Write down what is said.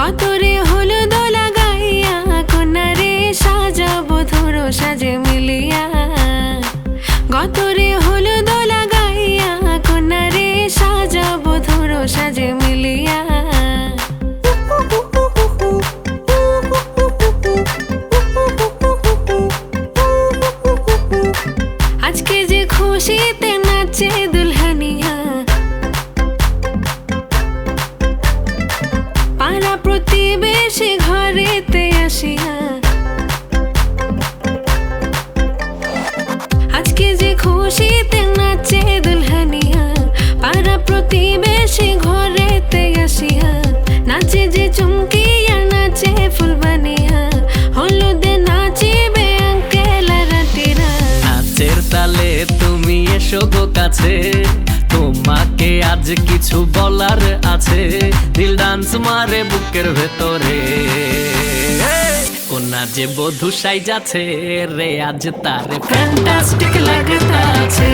গতরে হলুদ লাগাইয়া কন্যারে সাজাবো ধরো সাজে মিলিয়া। গতরে হলুদ লাগাইয়া কন্যারে সাজাবো ধরো সাজে মিলিয়া। আজকে যে খুশিতে নাচে দুলহানিয়া, পাড়া প্রতিবেশী ঘরেতে আসিয়া। আজকে যে খুশিতে নাচে দুলহানিয়া, পাড়া প্রতিবেশী ঘরেতে আসিয়া। নাচে যে চুমকিয়া নাচে ফুলবানিয়া, হলুদে নাচিবে আঙ্কেল আর আন্টিরা। নাচের তালে তুমি এসো গো কাছে, তোমাকে আজ কিছু বলার আছে। দিল ডান্স মারে বুকের ভেতরে, কোনা যে বধূ সাইজাছে রে আজ তারে ফ্যান্টাস্টিক লাগতাছে।